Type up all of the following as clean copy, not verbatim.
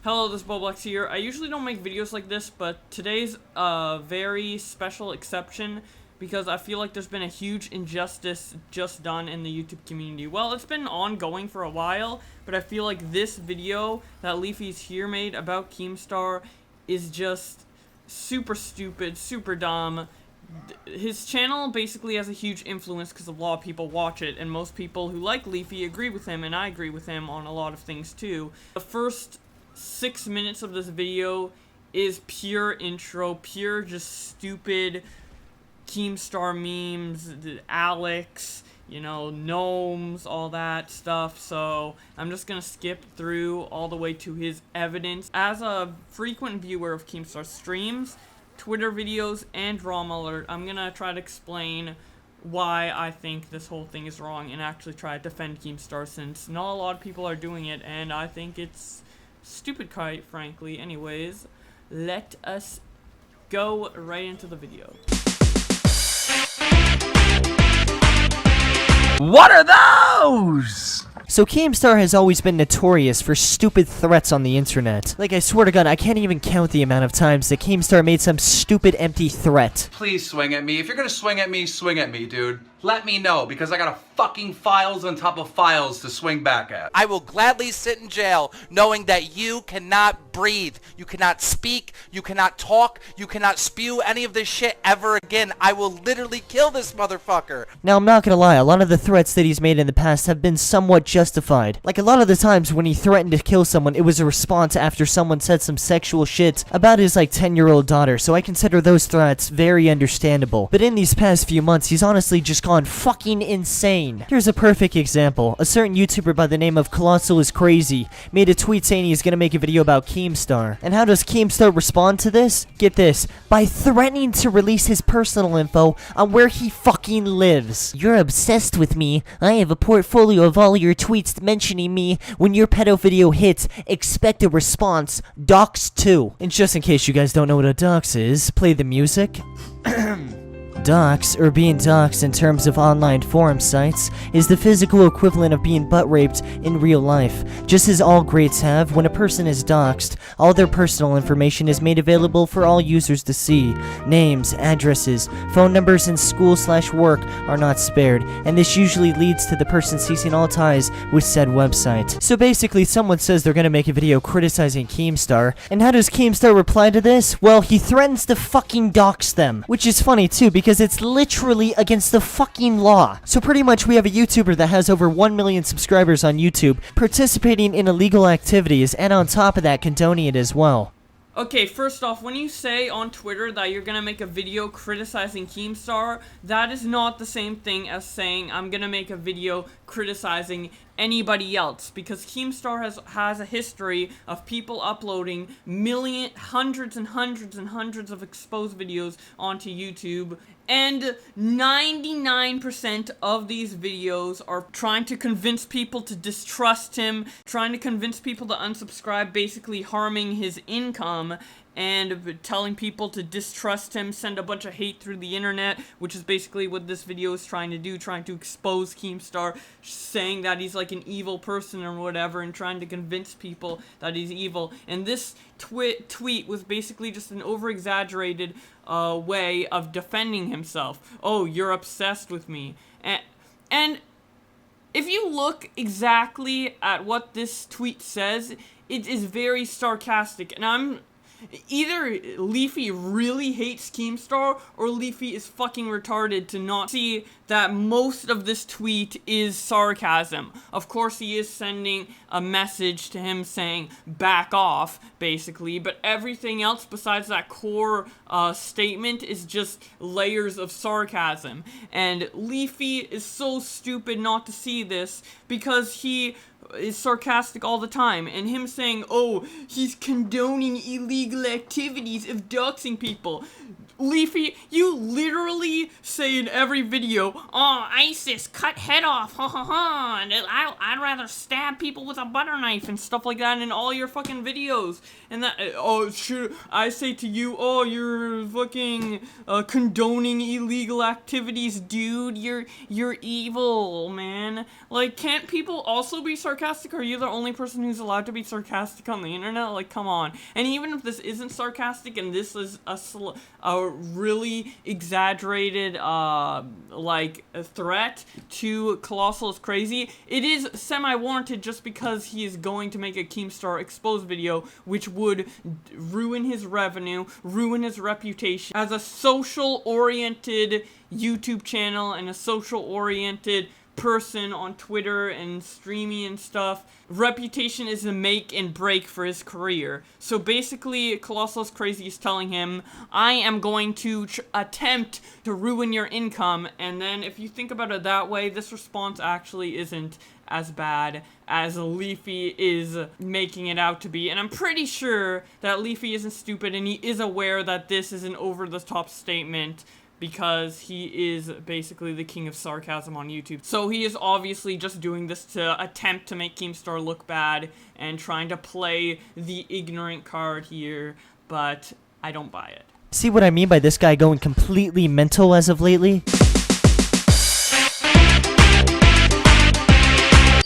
Hello, this is Bowblax here. I usually don't make videos like this, but today's a very special exception because I feel like there's been a huge injustice just done in the YouTube community. Well, it's been ongoing for a while, but I feel like this video that Leafy's here made about Keemstar is just super stupid, super dumb. His channel basically has a huge influence because a lot of people watch it, and most people who like Leafy agree with him, and I agree with him on a lot of things too. The first 6 minutes of this video is pure intro, pure just stupid Keemstar memes, Alex, you know, gnomes, all that stuff. So I'm just gonna skip through all the way to his evidence. As a frequent viewer of Keemstar streams, Twitter videos, and Drama Alert, I'm gonna try to explain why I think this whole thing is wrong and actually try to defend Keemstar, since not a lot of people are doing it, and I think it's stupid, quite frankly. Anyways, let us go right into the video. What are those? So Keemstar has always been notorious for stupid threats on the internet. Like, I swear to God, I can't even count the amount of times that Keemstar made some stupid empty threat. Please swing at me. If you're gonna swing at me, dude. Let me know, because I got a fucking files on top of files to swing back at. I will gladly sit in jail knowing that you cannot breathe, you cannot speak, you cannot talk, you cannot spew any of this shit ever again. I will literally kill this motherfucker. Now, I'm not gonna lie, a lot of the threats that he's made in the past have been somewhat justified. Like, a lot of the times when he threatened to kill someone, it was a response after someone said some sexual shit about his, like, 10-year-old daughter, so I consider those threats very understandable. But in these past few months, he's honestly just gone fucking insane. Here's a perfect example. A certain YouTuber by the name of Colossal is Crazy made a tweet saying he's gonna make a video about Keemstar. And how does Keemstar respond to this? Get this. By threatening to release his personal info on where he fucking lives. You're obsessed with me. I have a portfolio of all your tweets mentioning me. When your pedo video hits, expect a response. Dox 2. And just in case you guys don't know what a dox is, play the music. Dox, or being doxed in terms of online forum sites, is the physical equivalent of being butt-raped in real life. Just as all greats have, when a person is doxed, all their personal information is made available for all users to see. Names, addresses, phone numbers, and school/work are not spared, and this usually leads to the person ceasing all ties with said website. So basically, someone says they're gonna make a video criticizing Keemstar, and how does Keemstar reply to this? Well, he threatens to fucking dox them, which is funny too, because it's literally against the fucking law. So pretty much we have a YouTuber that has over 1 million subscribers on YouTube participating in illegal activities, and on top of that, condoning it as well. Okay, first off, when you say on Twitter that you're gonna make a video criticizing Keemstar, that is not the same thing as saying I'm gonna make a video criticizing anybody else, because Keemstar has a history of people uploading hundreds and hundreds of exposed videos onto YouTube, and 99% of these videos are trying to convince people to distrust him, trying to convince people to unsubscribe, basically harming his income, and telling people to distrust him, send a bunch of hate through the internet, which is basically what this video is trying to do, trying to expose Keemstar, saying that he's like an evil person or whatever, and trying to convince people that he's evil. And this tweet was basically just an over-exaggerated way of defending himself. Oh, you're obsessed with me. And if you look exactly at what this tweet says, it is very sarcastic, and either Leafy really hates Keemstar, or Leafy is fucking retarded to not see that most of this tweet is sarcasm. Of course, he is sending a message to him saying, back off, basically, but everything else besides that core statement is just layers of sarcasm. And Leafy is so stupid not to see this, because he is sarcastic all the time, and him saying, oh, he's condoning illegal activities of doxing people. Leafy, you literally say in every video, "Oh, ISIS, cut head off, ha ha ha, and I'd rather stab people with a butter knife," and stuff like that in all your fucking videos. And that, oh, sure, I say to you, "Oh, you're fucking condoning illegal activities, dude. You're evil, man." Like, can't people also be sarcastic? Are you the only person who's allowed to be sarcastic on the internet? Like, come on. And even if this isn't sarcastic and this is a really exaggerated, like, a threat to Colossal is Crazy, it is semi-warranted just because he is going to make a Keemstar expose video, which would ruin his revenue, ruin his reputation as a social-oriented YouTube channel and a social-oriented person on Twitter and streaming and stuff. Reputation is a make and break for his career. So basically, Colossal is Crazy is telling him, "I am going to attempt to ruin your income," and then if you think about it that way, this response actually isn't as bad as Leafy is making it out to be. And I'm pretty sure that Leafy isn't stupid and he is aware that this is an over-the-top statement, because he is basically the king of sarcasm on YouTube. So he is obviously just doing this to attempt to make Keemstar look bad and trying to play the ignorant card here, but I don't buy it. See what I mean by this guy going completely mental as of lately?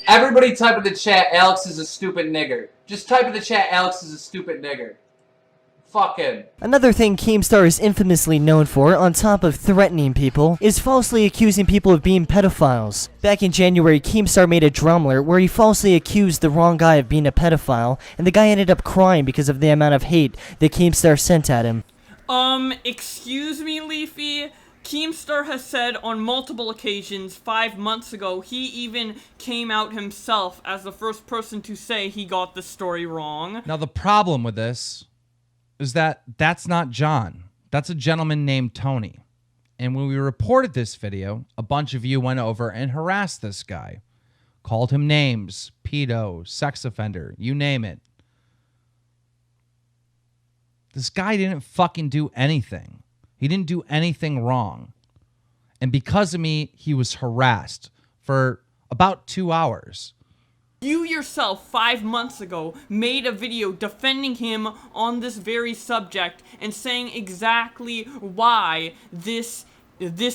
Everybody type in the chat, Alex is a stupid nigger. Just type in the chat, Alex is a stupid nigger. Fuck him. Another thing Keemstar is infamously known for, on top of threatening people, is falsely accusing people of being pedophiles. Back in January, Keemstar made a drumlet where he falsely accused the wrong guy of being a pedophile, and the guy ended up crying because of the amount of hate that Keemstar sent at him. Excuse me, Leafy? Keemstar has said on multiple occasions 5 months ago, he even came out himself as the first person to say he got the story wrong. Now the problem with this is that that's not John. That's a gentleman named Tony. And when we reported this video, a bunch of you went over and harassed this guy. Called him names, pedo, sex offender, you name it. This guy didn't fucking do anything. He didn't do anything wrong. And because of me, he was harassed for about 2 hours. You yourself, 5 months ago, made a video defending him on this very subject and saying exactly why this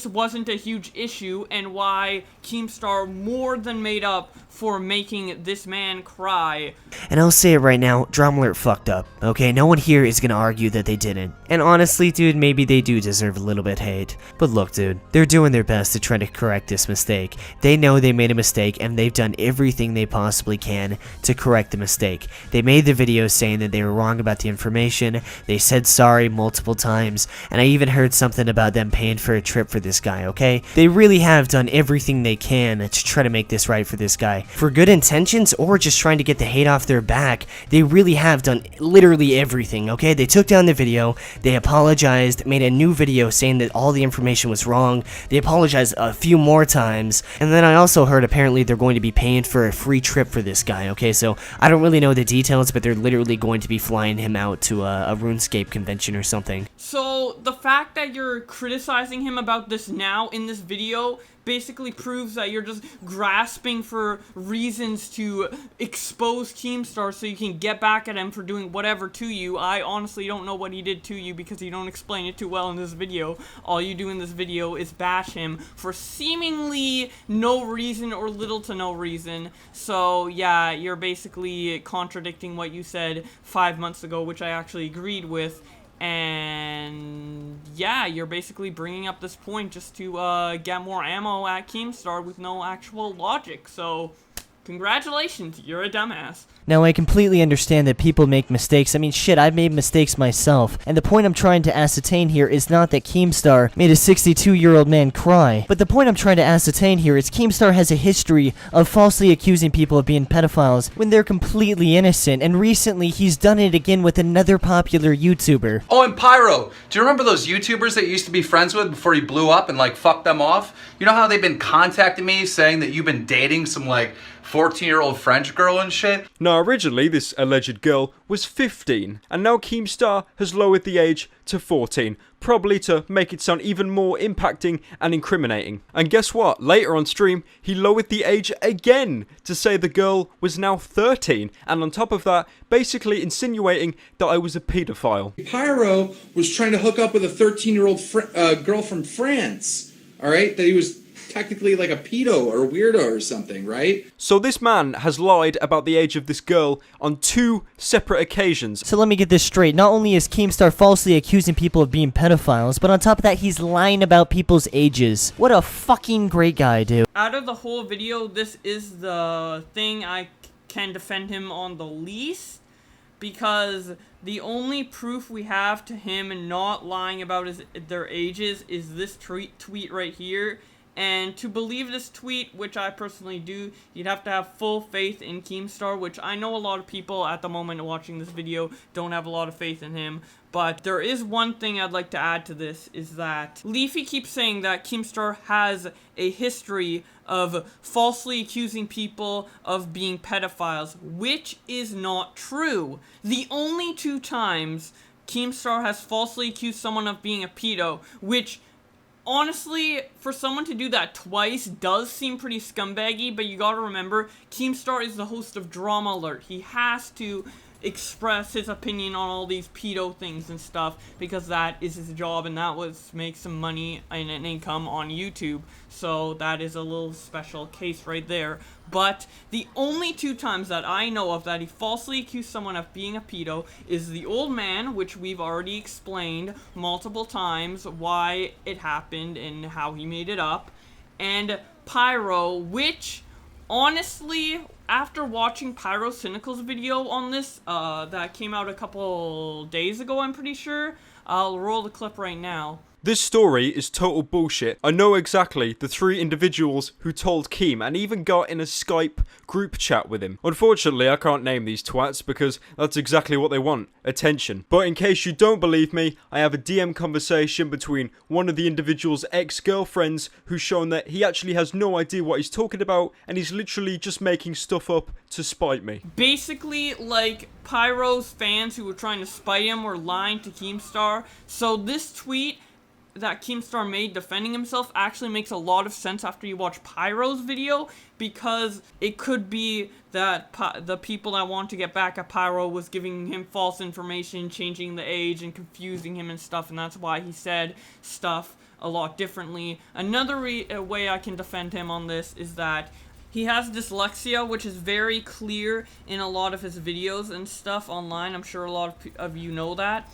wasn't a huge issue and why Keemstar more than made up for making this man cry. And I'll say it right now, Drumlet fucked up, okay? No one here is gonna argue that they didn't. And honestly, dude, maybe they do deserve a little bit hate. But look, dude, they're doing their best to try to correct this mistake. They know they made a mistake, and they've done everything they possibly can to correct the mistake. They made the video saying that they were wrong about the information, they said sorry multiple times, and I even heard something about them paying for a trip for this guy, okay? They really have done everything they can to try to make this right for this guy. For good intentions or just trying to get the hate off their back, they really have done literally everything, okay? They took down the video, they apologized, made a new video saying that all the information was wrong, they apologized a few more times, and then I also heard apparently they're going to be paying for a free trip for this guy, okay? So I don't really know the details, but they're literally going to be flying him out to a RuneScape convention or something. So the fact that you're criticizing him about this now in this video basically proves that you're just grasping for reasons to expose Keemstar so you can get back at him for doing whatever to you. I honestly don't know what he did to you because you don't explain it too well in this video. All you do in this video is bash him for seemingly no reason or little to no reason. So yeah, you're basically contradicting what you said 5 months ago, which I actually agreed with. And yeah, you're basically bringing up this point just to get more ammo at Keemstar with no actual logic. So congratulations, you're a dumbass. Now, I completely understand that people make mistakes. I mean, shit, I've made mistakes myself. And the point I'm trying to ascertain here is not that Keemstar made a 62-year-old man cry. But the point I'm trying to ascertain here is Keemstar has a history of falsely accusing people of being pedophiles when they're completely innocent. And recently, he's done it again with another popular YouTuber. Oh, and Pyro, do you remember those YouTubers that you used to be friends with before you blew up and like fucked them off? You know how they've been contacting me saying that you've been dating some like 14-year-old French girl and shit. Now, originally, this alleged girl was 15, and now Keemstar has lowered the age to 14, probably to make it sound even more impacting and incriminating. And guess what? Later on stream, he lowered the age again to say the girl was now 13, and on top of that, basically insinuating that I was a pedophile. Pyro was trying to hook up with a 13-year-old girl from France, alright? That he was technically like a pedo or weirdo or something, right? So this man has lied about the age of this girl on 2 separate occasions. So let me get this straight. Not only is Keemstar falsely accusing people of being pedophiles, but on top of that, he's lying about people's ages. What a fucking great guy, dude. Out of the whole video, this is the thing I can defend him on the least, because the only proof we have to him not lying about their ages is this tweet right here. And to believe this tweet, which I personally do, you'd have to have full faith in Keemstar, which I know a lot of people at the moment watching this video don't have a lot of faith in him. But there is one thing I'd like to add to this, is that Leafy keeps saying that Keemstar has a history of falsely accusing people of being pedophiles, which is not true. The only 2 times Keemstar has falsely accused someone of being a pedo, which honestly, for someone to do that twice does seem pretty scumbaggy, but you gotta remember, Keemstar is the host of Drama Alert. He has to express his opinion on all these pedo things and stuff, because that is his job, and that was make some money and an income on YouTube. So that is a little special case right there. But the only 2 times that I know of that he falsely accused someone of being a pedo is the old man, which we've already explained multiple times why it happened and how he made it up, and Pyro, which honestly, after watching Pyro Cynical's video on this, that came out a couple days ago, I'm pretty sure, I'll roll the clip right now. This story is total bullshit. I know exactly the 3 individuals who told Keem, and even got in a Skype group chat with him. Unfortunately, I can't name these twats because that's exactly what they want, attention. But in case you don't believe me, I have a DM conversation between one of the individual's ex-girlfriends who's shown that he actually has no idea what he's talking about, and he's literally just making stuff up to spite me. Basically, like, Pyro's fans who were trying to spite him were lying to Keemstar. So this tweet that Keemstar made defending himself actually makes a lot of sense after you watch Pyro's video, because it could be that the people that want to get back at Pyro was giving him false information, changing the age and confusing him and stuff, and that's why he said stuff a lot differently. Another way I can defend him on this is that he has dyslexia, which is very clear in a lot of his videos and stuff online. I'm sure a lot of you know that.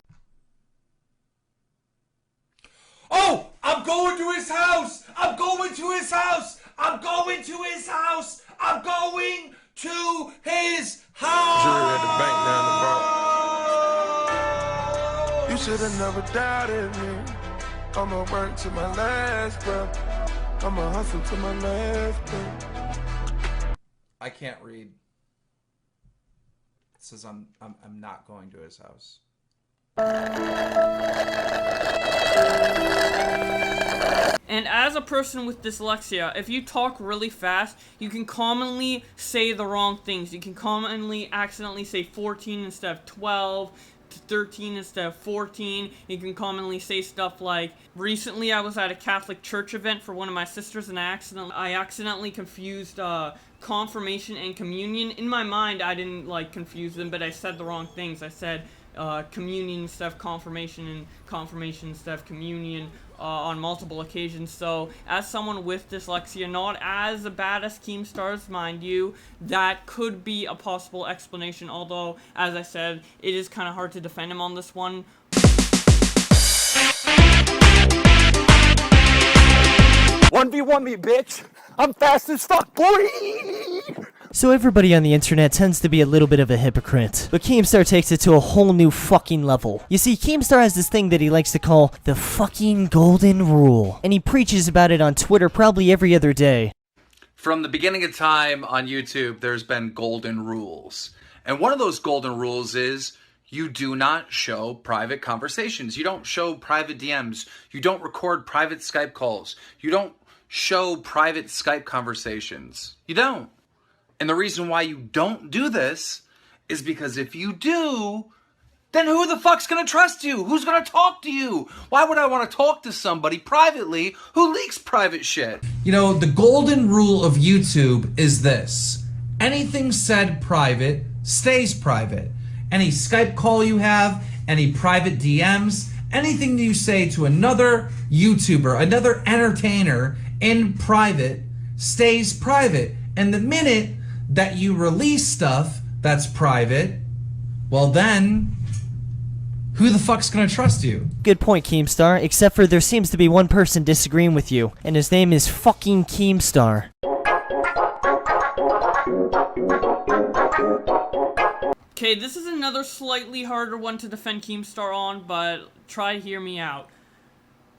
Oh, I'm going to his house! I'm going to his house! I'm going to his house! I'm going to his house! Jury at the bank down the block. You should have never doubted me. I'ma work to my last breath. I'ma hustle to my last breath. I can't read. It says I'm not going to his house. And as a person with dyslexia, if you talk really fast, you can commonly say the wrong things. You can commonly accidentally say 14 instead of 12, 13 instead of 14. You can commonly say stuff like, recently I was at a Catholic church event for one of my sisters and I accidentally confused confirmation and communion. In my mind, I didn't like confuse them, but I said the wrong things. I said communion instead of confirmation and confirmation instead of communion on multiple occasions. So as someone with dyslexia, not as bad as Keemstar's, mind you, that could be a possible explanation, although as I said, it is kind of hard to defend him on this one. 1v1 me, bitch! I'm fast as fuck, boy! So everybody on the internet tends to be a little bit of a hypocrite, but Keemstar takes it to a whole new fucking level. You see, Keemstar has this thing that he likes to call the fucking golden rule, and he preaches about it on Twitter probably every other day. From the beginning of time on YouTube, there's been golden rules. And one of those golden rules is you do not show private conversations. You don't show private DMs. You don't record private Skype calls. You don't show private Skype conversations. You don't. And the reason why you don't do this is because if you do, then who the fuck's gonna trust you? Who's gonna talk to you? Why would I want to talk to somebody privately who leaks private shit? You know, the golden rule of YouTube is this. Anything said private stays private. Any Skype call you have, any private DMs, anything you say to another YouTuber, another entertainer in private stays private. And the minute that you release stuff that's private, well then, who the fuck's gonna trust you? Good point, Keemstar, except for there seems to be one person disagreeing with you, and his name is fucking Keemstar. Okay, this is another slightly harder one to defend Keemstar on, but try to hear me out.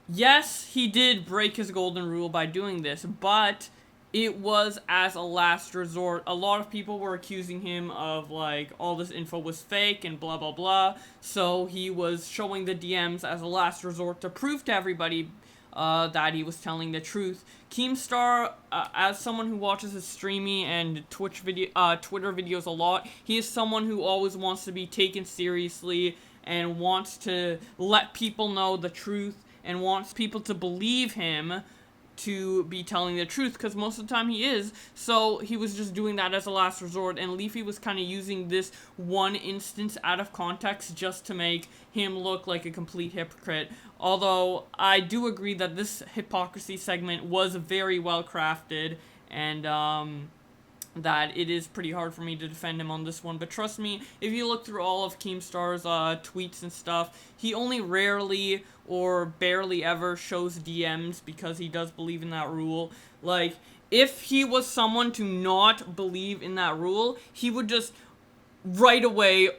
Yes, he did break his golden rule by doing this, but it was as a last resort. A lot of people were accusing him of, like, all this info was fake and blah blah blah, so he was showing the DMs as a last resort to prove to everybody that he was telling the truth. Keemstar, as someone who watches his streaming and Twitter videos a lot, he is someone who always wants to be taken seriously and wants to let people know the truth and wants people to believe him to be telling the truth, because most of the time he is. So he was just doing that as a last resort, and Leafy was kind of using this one instance out of context just to make him look like a complete hypocrite. Although I do agree that this hypocrisy segment was very well crafted, and that it is pretty hard for me to defend him on this one. But trust me, if you look through all of Keemstar's tweets and stuff, he only rarely or barely ever shows DMs because he does believe in that rule. Like, if he was someone to not believe in that rule, he would just right away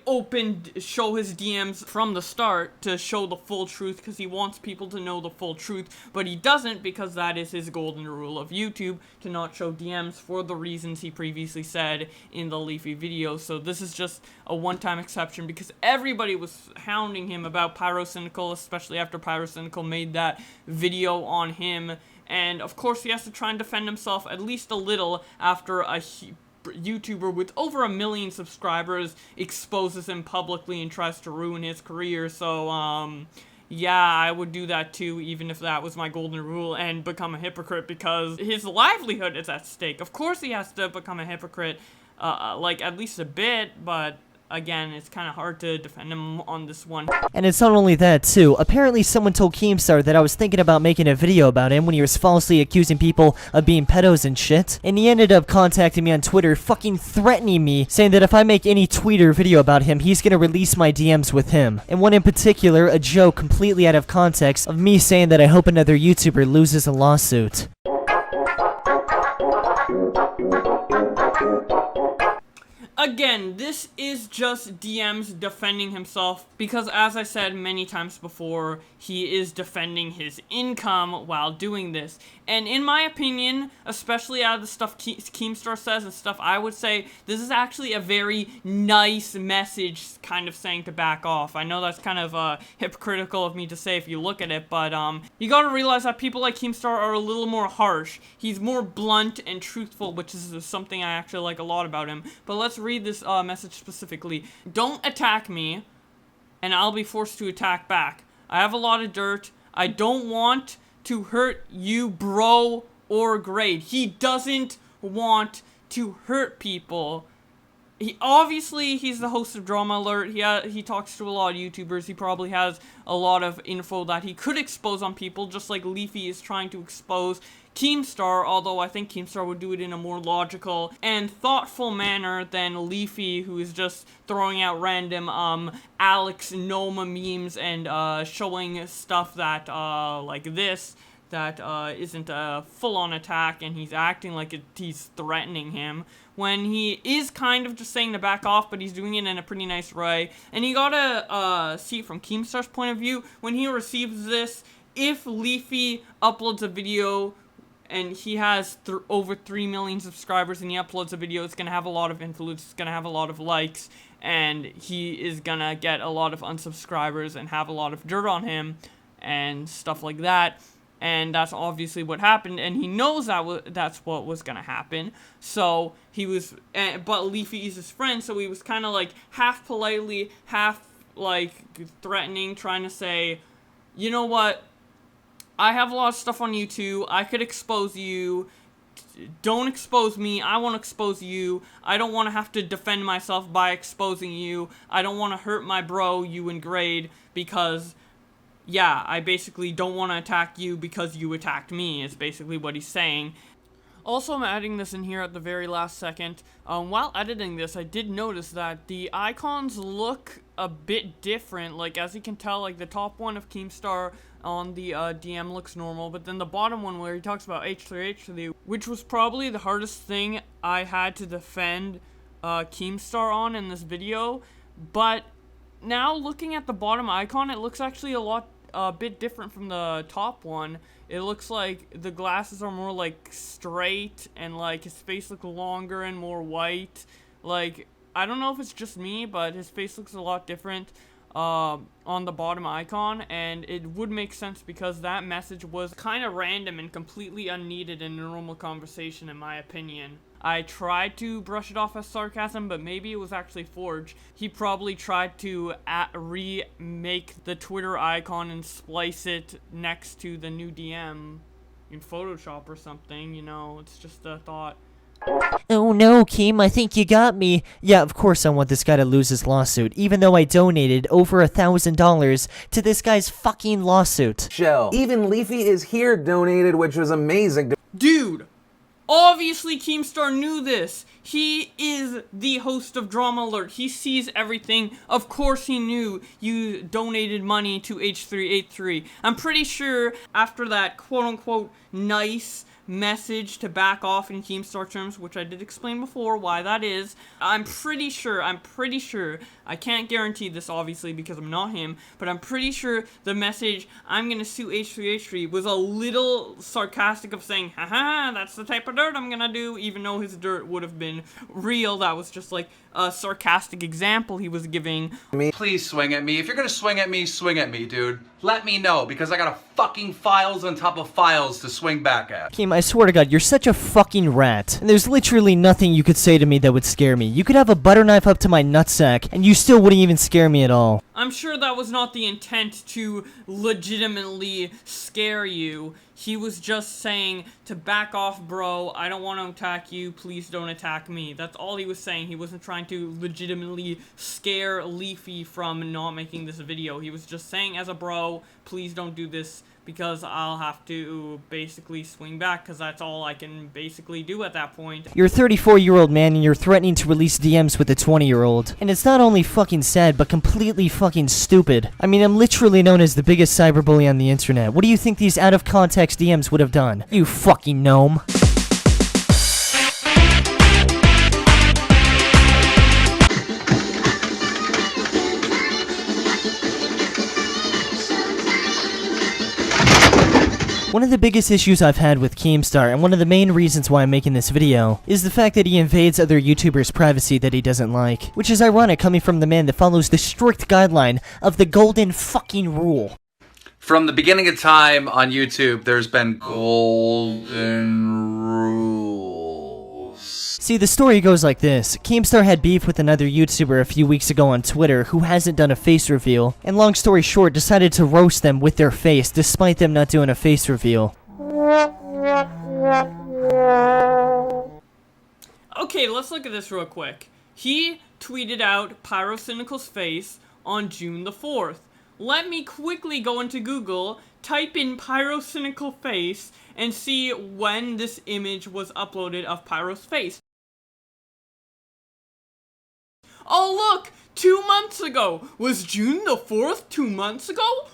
show his DMs from the start to show the full truth, because he wants people to know the full truth, but he doesn't, because that is his golden rule of YouTube, to not show DMs for the reasons he previously said in the Leafy video. So this is just a one-time exception, because everybody was hounding him about Pyro, especially after Pyro made that video on him, and of course he has to try and defend himself at least a little after a YouTuber with over 1 million subscribers exposes him publicly and tries to ruin his career. So yeah, I would do that too, even if that was my golden rule, and become a hypocrite, because his livelihood is at stake. Of course he has to become a hypocrite, like at least a bit, but again, it's kind of hard to defend him on this one. And it's not only that, too. Apparently someone told Keemstar that I was thinking about making a video about him when he was falsely accusing people of being pedos and shit. And he ended up contacting me on Twitter, fucking threatening me, saying that if I make any tweet or video about him, he's gonna release my DMs with him. And one in particular, a joke completely out of context of me saying that I hope another YouTuber loses a lawsuit. Again, this is just DMs defending himself, because as I said many times before, he is defending his income while doing this. And in my opinion, especially out of the stuff Keemstar says and stuff I would say, this is actually a very nice message kind of saying to back off. I know that's kind of hypocritical of me to say if you look at it, but you gotta realize that people like Keemstar are a little more harsh. He's more blunt and truthful, which is something I actually like a lot about him. But let's read this message specifically. Don't attack me, and I'll be forced to attack back. I have a lot of dirt. I don't want to hurt you, bro, or grade. He doesn't want to hurt people. He's the host of Drama Alert. He talks to a lot of YouTubers. He probably has a lot of info that he could expose on people, just like Leafy is trying to expose Keemstar, although I think Keemstar would do it in a more logical and thoughtful manner than Leafy, who is just throwing out random Alex Noma memes and showing stuff that like this that isn't a full-on attack, and he's acting like he's threatening him, when he is kind of just saying to back off, but he's doing it in a pretty nice way. And you gotta see it from Keemstar's point of view. When he receives this, if Leafy uploads a video and he has over 3 million subscribers and he uploads a video, it's gonna have a lot of influence, it's gonna have a lot of likes, and he is gonna get a lot of unsubscribers and have a lot of dirt on him and stuff like that. and that's obviously what happened, and he knows that's what was gonna happen. So he was, but Leafy is his friend, so he was kind of like half politely, half like threatening, trying to say, you know what, I have a lot of stuff on YouTube, I could expose you, don't expose me, I won't expose you, I don't want to have to defend myself by exposing you, I don't want to hurt my bro, you in grade, because, yeah, I basically don't want to attack you because you attacked me, is basically what he's saying. Also, I'm adding this in here at the very last second. While editing this, I did notice that the icons look a bit different. Like, as you can tell, like, the top one of Keemstar on the DM looks normal, but then the bottom one where he talks about H3, which was probably the hardest thing I had to defend Keemstar on in this video. But now, looking at the bottom icon, it looks actually a bit different from the top one. It looks like the glasses are more like straight, and like his face looks longer and more white. Like, I don't know if it's just me, but his face looks a lot different on the bottom icon, and it would make sense because that message was kind of random and completely unneeded in a normal conversation, in my opinion. I tried to brush it off as sarcasm, but maybe it was actually forged. He probably tried to remake the Twitter icon and splice it next to the new DM in Photoshop or something, you know, it's just a thought. Oh no, Keem, I think you got me. Yeah, of course I want this guy to lose his lawsuit, even though I donated over $1,000 to this guy's fucking lawsuit. Shell. Even Leafy is here donated, which was amazing. Dude! Obviously, Keemstar knew this. He is the host of Drama Alert. He sees everything. Of course he knew you donated money to H383. I'm pretty sure after that quote-unquote nice message to back off in Keemstar terms, which I did explain before why that is, I'm pretty sure, I can't guarantee this obviously because I'm not him, but I'm pretty sure the message, I'm gonna sue H3H3, was a little sarcastic of saying, haha, that's the type of dirt I'm gonna do, even though his dirt would have been real. That was just like a sarcastic example he was giving. Please swing at me. If you're gonna swing at me, dude. Let me know, because I got a fucking files on top of files to swing back at. Keem, I swear to God, you're such a fucking rat. And there's literally nothing you could say to me that would scare me. You could have a butter knife up to my nutsack, and you still wouldn't even scare me at all. I'm sure that was not the intent to legitimately scare you. He was just saying to back off, bro. I don't want to attack you. Please don't attack me. That's all he was saying. He wasn't trying to legitimately scare Leafy from not making this video. He was just saying as a bro, please don't do this because I'll have to basically swing back because that's all I can basically do at that point. You're a 34-year-old man and you're threatening to release DMs with a 20-year-old. And it's not only fucking sad, but completely fucking stupid. I mean, I'm literally known as the biggest cyberbully on the internet. What do you think these out-of-context DMs would have done? You fucking gnome. One of the biggest issues I've had with Keemstar, and one of the main reasons why I'm making this video, is the fact that he invades other YouTubers' privacy that he doesn't like. Which is ironic coming from the man that follows the strict guideline of the golden fucking rule. From the beginning of time on YouTube, there's been golden rules. See, the story goes like this. Keemstar had beef with another YouTuber a few weeks ago on Twitter who hasn't done a face reveal, and long story short, decided to roast them with their face despite them not doing a face reveal. Okay, let's look at this real quick. He tweeted out Pyro Cynical's face on June the 4th. Let me quickly go into Google, type in Pyro Cynical face, and see when this image was uploaded of Pyro's face. Oh look! 2 months ago! Was June the 4th 2 months ago?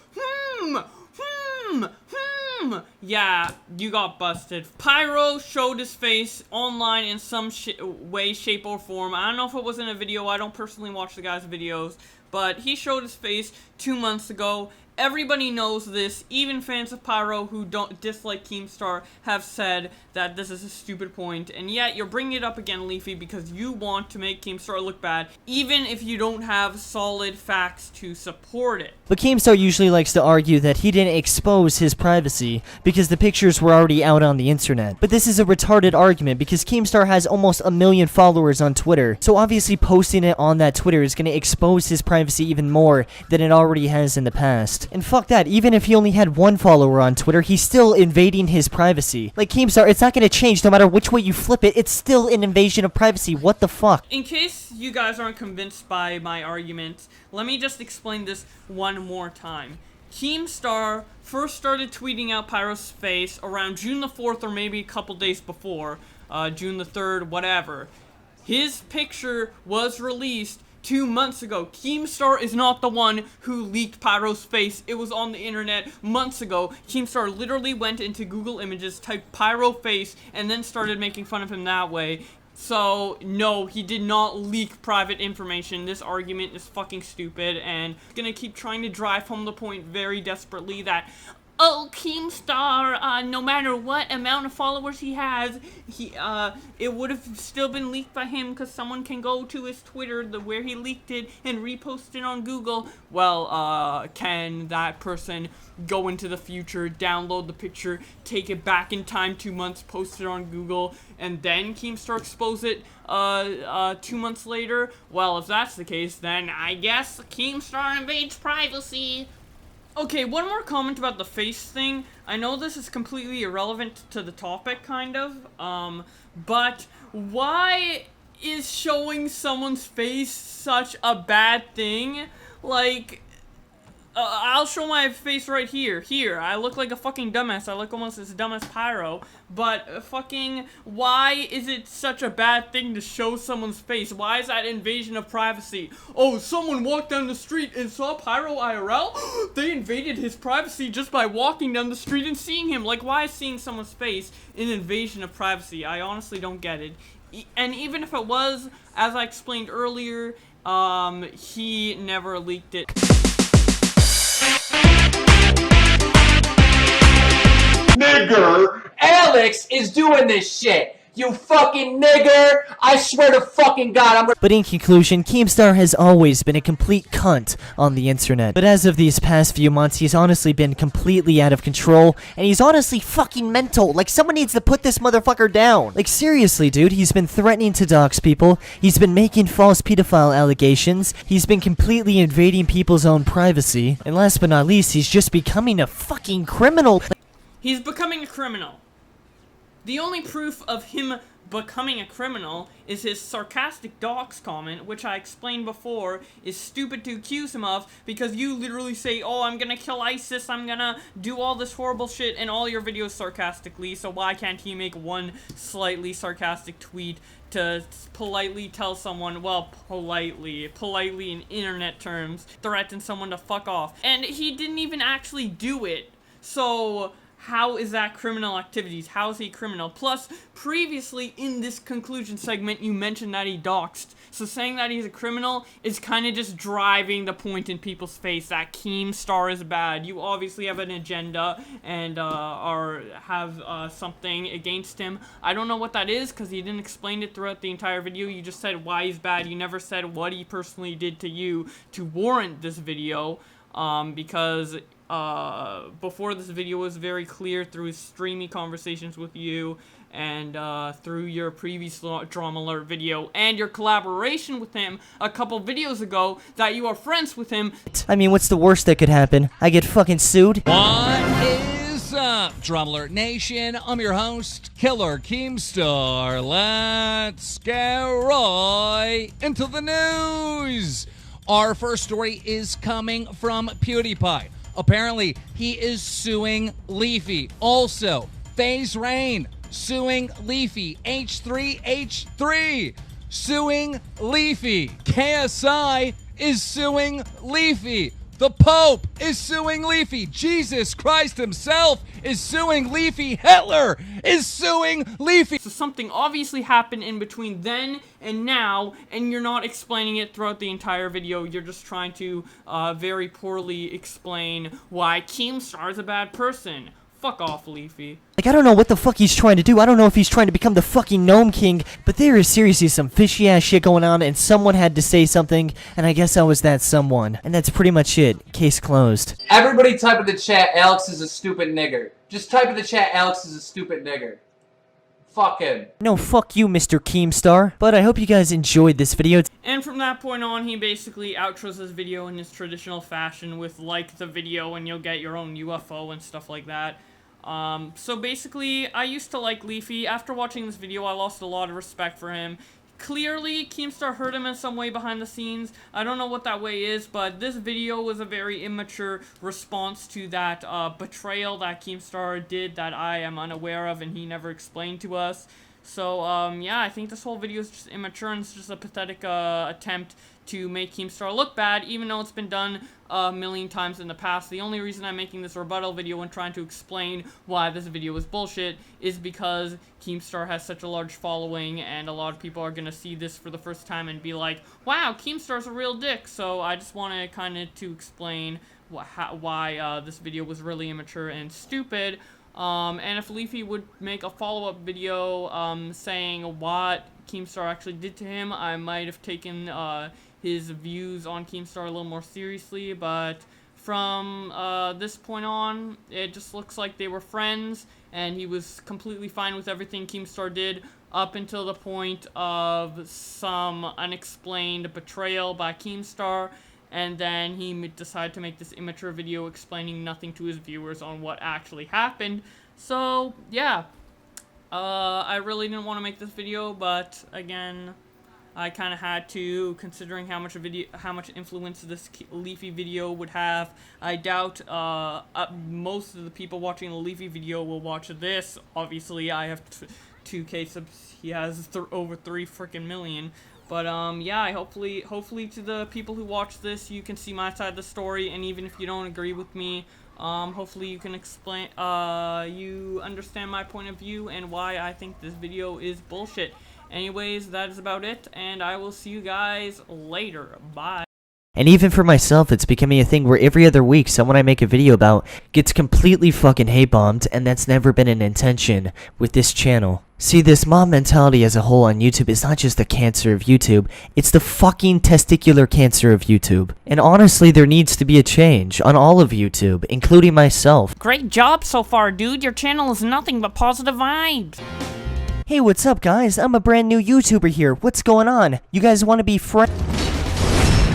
Yeah, you got busted. Pyro showed his face online in some way, shape, or form. I don't know if it was in a video. I don't personally watch the guy's videos. But he showed his face 2 months ago. Everybody knows this. Even fans of Pyro who don't dislike Keemstar have said that this is a stupid point, and yet you're bringing it up again, Leafy, because you want to make Keemstar look bad, even if you don't have solid facts to support it. But Keemstar usually likes to argue that he didn't expose his privacy because the pictures were already out on the internet. But this is a retarded argument because Keemstar has almost 1 million followers on Twitter, so obviously posting it on that Twitter is going to expose his privacy even more than it already has in the past. And fuck that, even if he only had 1 follower on Twitter, he's still invading his privacy. Like Keemstar, it's not going to change no matter which way you flip it, it's still an invasion of privacy. What the fuck? In case you guys aren't convinced by my arguments, let me just explain this one more time. Keemstar first started tweeting out Pyro's face around June the 4th or maybe a couple days before, June the 3rd, whatever. His picture was released 2 months ago. Keemstar is not the one who leaked Pyro's face. It was on the internet months ago. Keemstar literally went into Google Images, typed Pyro face, and then started making fun of him that way. So, no, he did not leak private information. This argument is fucking stupid, and I'm gonna keep trying to drive home the point very desperately that, oh, Keemstar, no matter what amount of followers he has, it would have still been leaked by him because someone can go to his Twitter, where he leaked it, and repost it on Google. Well, can that person go into the future, download the picture, take it back in time 2 months, post it on Google, and then Keemstar expose it 2 months later? Well, if that's the case, then I guess Keemstar invades privacy. Okay, one more comment about the face thing. I know this is completely irrelevant to the topic, kind of, but why is showing someone's face such a bad thing? Like, I'll show my face right here. Here, I look like a fucking dumbass. I look almost as dumb as Pyro. But fucking, why is it such a bad thing to show someone's face? Why is that invasion of privacy? Oh, someone walked down the street and saw Pyro IRL? They invaded his privacy just by walking down the street and seeing him. Like, why is seeing someone's face an invasion of privacy? I honestly don't get it. And even if it was, as I explained earlier, he never leaked it. Nigger, Alex is doing this shit. You fucking nigger! I swear to fucking God, I'm gonna— But in conclusion, Keemstar has always been a complete cunt on the internet. But as of these past few months, he's honestly been completely out of control, and he's honestly fucking mental. Like, someone needs to put this motherfucker down. Like, seriously, dude, he's been threatening to dox people, he's been making false pedophile allegations, he's been completely invading people's own privacy, and last but not least, he's just becoming a fucking criminal. He's becoming a criminal. The only proof of him becoming a criminal is his sarcastic dox comment, which I explained before is stupid to accuse him of, because you literally say, oh, I'm gonna kill ISIS, I'm gonna do all this horrible shit in all your videos sarcastically, so why can't he make one slightly sarcastic tweet to politely tell someone, well, politely in internet terms, threaten someone to fuck off? And he didn't even actually do it, so how is that criminal activities? How is he criminal? Plus, previously in this conclusion segment, you mentioned that he doxed. So saying that he's a criminal is kind of just driving the point in people's face that Keemstar is bad. You obviously have an agenda and have something against him. I don't know what that is because you didn't explain it throughout the entire video. You just said why he's bad. You never said what he personally did to you to warrant this video. Because before this video was very clear through his streamy conversations with you and through your previous Drama Alert video and your collaboration with him a couple videos ago that you are friends with him. I mean, what's the worst that could happen? I get fucking sued? What is up, Drama Alert Nation? I'm your host, Killer Keemstar. Let's get right into the news. Our first story is coming from PewDiePie. Apparently, he is suing Leafy. Also, FaZe Rain suing Leafy. H3H3 suing Leafy. KSI is suing Leafy. The Pope is suing Leafy. Jesus Christ himself is suing Leafy. Hitler is suing Leafy. So something obviously happened in between then and now, and you're not explaining it throughout the entire video. You're just trying to very poorly explain why Keemstar is a bad person. Fuck off, Leafy. Like, I don't know what the fuck he's trying to do. I don't know if he's trying to become the fucking Gnome King, but there is seriously some fishy-ass shit going on, and someone had to say something, and I guess I was that someone. And that's pretty much it. Case closed. Everybody type in the chat, Alex is a stupid nigger. Just type in the chat, Alex is a stupid nigger. Fuck him. No, fuck you, Mr. Keemstar. But I hope you guys enjoyed this video. And from that point on, he basically outros his video in his traditional fashion with like the video and you'll get your own UFO and stuff like that. So basically, I used to like Leafy. After watching this video, I lost a lot of respect for him. Clearly, Keemstar hurt him in some way behind the scenes. I don't know what that way is, but this video was a very immature response to that betrayal that Keemstar did that I am unaware of and he never explained to us. So, yeah, I think this whole video is just immature and it's just a pathetic attempt to make Keemstar look bad, even though it's been done a million times in the past. The only reason I'm making this rebuttal video and trying to explain why this video is bullshit is because Keemstar has such a large following and a lot of people are going to see this for the first time and be like, wow, Keemstar's a real dick. So I just want to kind of to explain why this video was really immature and stupid. And if Leafy would make a follow-up video saying what Keemstar actually did to him, I might have taken his views on Keemstar a little more seriously, but from this point on, it just looks like they were friends, and he was completely fine with everything Keemstar did up until the point of some unexplained betrayal by Keemstar, and then he decided to make this immature video explaining nothing to his viewers on what actually happened. So, yeah, I really didn't want to make this video, but again, I kind of had to, considering how much influence this Leafy video would have. I doubt most of the people watching the Leafy video will watch this. Obviously, I have 2K subs. He has over 3 freaking million. But yeah, hopefully to the people who watch this, you can see my side of the story, and even if you don't agree with me, hopefully you can explain, you understand my point of view and why I think this video is bullshit. Anyways, that is about it, and I will see you guys later. Bye. And even for myself, it's becoming a thing where every other week, someone I make a video about gets completely fucking hate-bombed, and that's never been an intention with this channel. See, this mob mentality as a whole on YouTube is not just the cancer of YouTube, it's the fucking testicular cancer of YouTube. And honestly, there needs to be a change on all of YouTube, including myself. Great job so far, dude. Your channel is nothing but positive vibes. Hey, what's up, guys? I'm a brand new YouTuber here. What's going on? You guys want to be friends?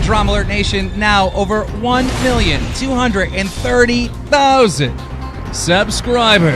Drama Alert Nation, now over 1,230,000 subscribers.